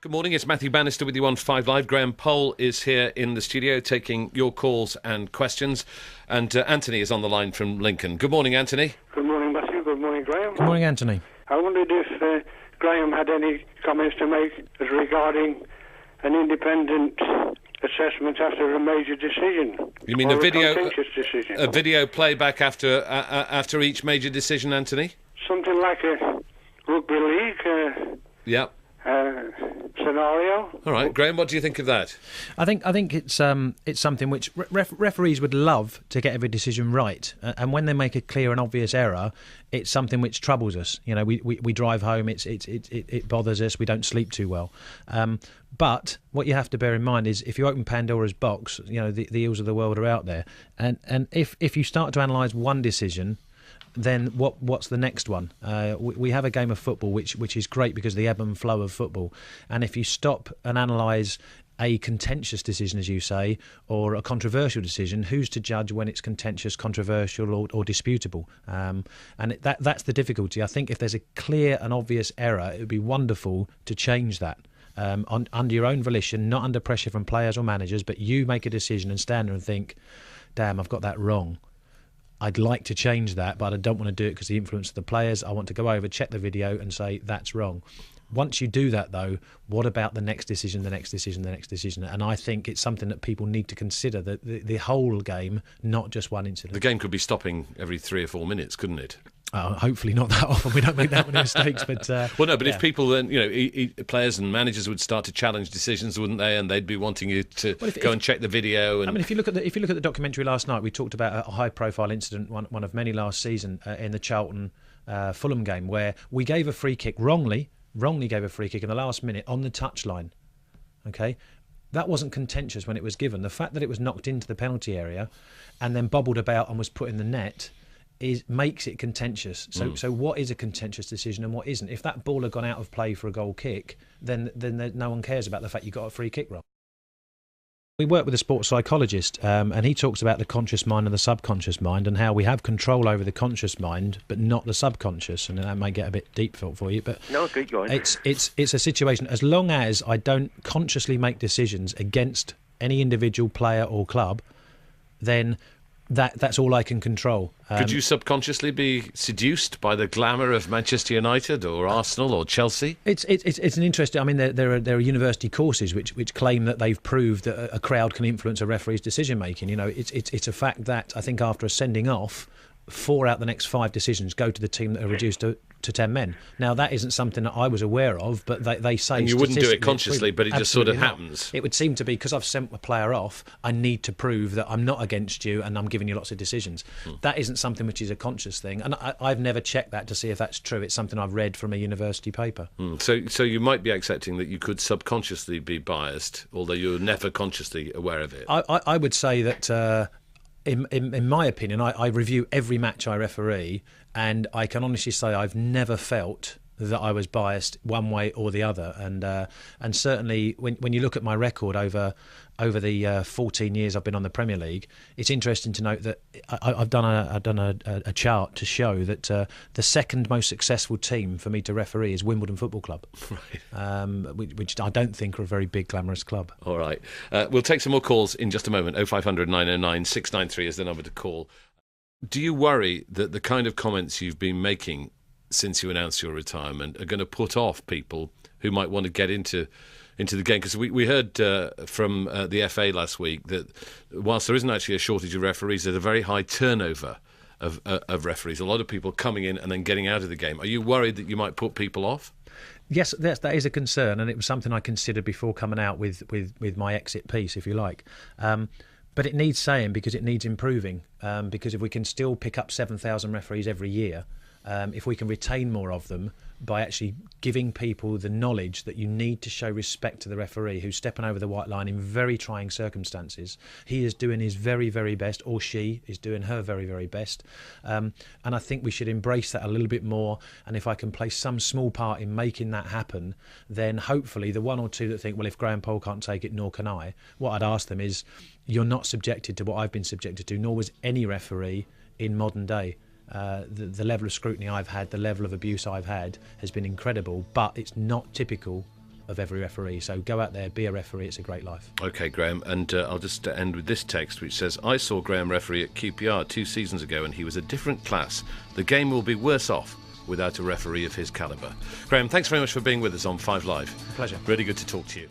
Good morning, it's Matthew Bannister with you on 5 Live. Graham Poll is here in the studio taking your calls and questions. And Anthony is on the line from Lincoln. Good morning, Anthony. Good morning, Matthew. Good morning, Graham. Good morning, Anthony. I wondered if Graham had any comments to make regarding an independent assessment after a major decision. You mean or a video contentious decision. a video playback after each major decision, Anthony? Something like a rugby league Yeah. scenario. All right, Graham, what do you think of that? I think it's something which referees would love to get every decision right, and when they make a clear and obvious error, it's something which troubles us. You know, we drive home, it bothers us. We don't sleep too well. But what you have to bear in mind is if you open Pandora's box, you know the ills of the world are out there, and if you start to analyse one decision, then what's the next one? We have a game of football which is great because of the ebb and flow of football. And if you stop and analyse a contentious decision, as you say, or a controversial decision, who's to judge when it's contentious, controversial or disputable? And that's the difficulty. I think if there's a clear and obvious error, it would be wonderful to change that. Under your own volition, not under pressure from players or managers, but you make a decision and stand there and think, damn, I've got that wrong. I'd like to change that, but I don't want to do it because of the influence of the players. I want to go over, check the video and say, that's wrong. Once you do that, though, what about the next decision, the next decision, the next decision? And I think it's something that people need to consider, the whole game, not just one incident. The game could be stopping every 3 or 4 minutes, couldn't it? Hopefully not that often. We don't make that many mistakes. But well, no. But if people then, players and managers would start to challenge decisions, wouldn't they? And they'd be wanting you to go and check the video. And I mean, if you look at the documentary last night, we talked about a high-profile incident, one of many last season in the Charlton Fulham game, where we gave a free kick wrongly gave a free kick in the last minute on the touchline. Okay. That wasn't contentious when it was given. The fact that it was knocked into the penalty area and then bobbled about and was put in the net makes it contentious. So what is a contentious decision and what isn't? If that ball had gone out of play for a goal kick, then no one cares about the fact you got a free kick wrong. We work with a sports psychologist, and he talks about the conscious mind and the subconscious mind, and how we have control over the conscious mind, but not the subconscious. And that may get a bit deep for you, but No, keep going. it's a situation. As long as I don't consciously make decisions against any individual player or club, then that's all I can control. Could you subconsciously be seduced by the glamour of Manchester United or Arsenal or Chelsea? It's an interesting. I mean, there are university courses which claim that they've proved that a crowd can influence a referee's decision making. You know, it's a fact that I think after a sending off, 4 out of the next 5 decisions go to the team that are reduced to 10 men. Now, that isn't something that I was aware of, but they say... And you wouldn't do it consciously, but it just sort of happens. It would seem to be, because I've sent a player off, I need to prove that I'm not against you and I'm giving you lots of decisions. That isn't something which is a conscious thing. And I've never checked that to see if that's true. It's something I've read from a university paper. So you might be accepting that you could subconsciously be biased, although you're never consciously aware of it. I would say that... In my opinion, I review every match I referee, and I can honestly say I've never felt that I was biased one way or the other. And certainly when you look at my record over the 14 years I've been on the Premier League, it's interesting to note that I've done a chart to show that the second most successful team for me to referee is Wimbledon Football Club, right. Which I don't think are a very big, glamorous club. All right. We'll take some more calls in just a moment. 0500 909 693 is the number to call. Do you worry that the kind of comments you've been making since you announced your retirement are going to put off people who might want to get into the game? Because we heard from the FA last week that whilst there isn't actually a shortage of referees, there's a very high turnover of referees. A lot of people coming in and then getting out of the game. Are you worried that you might put people off? Yes, that is a concern, and it was something I considered before coming out with my exit piece, if you like. But it needs saying because it needs improving. Because if we can still pick up 7,000 referees every year, if we can retain more of them by actually giving people the knowledge that you need to show respect to the referee who's stepping over the white line in very trying circumstances. He is doing his very, very best, or she is doing her very, very best. And I think we should embrace that a little bit more. And if I can play some small part in making that happen, then hopefully the one or two that think, well, if Graham Poll can't take it, nor can I, what I'd ask them is, you're not subjected to what I've been subjected to, nor was any referee in modern day. The level of scrutiny I've had, the level of abuse I've had has been incredible, but it's not typical of every referee. So go out there, be a referee. It's a great life. OK, Graham, and I'll just end with this text, which says, I saw Graham referee at QPR 2 seasons ago, and he was a different class. The game will be worse off without a referee of his calibre. Graham, thanks very much for being with us on 5 Live. Pleasure. Really good to talk to you.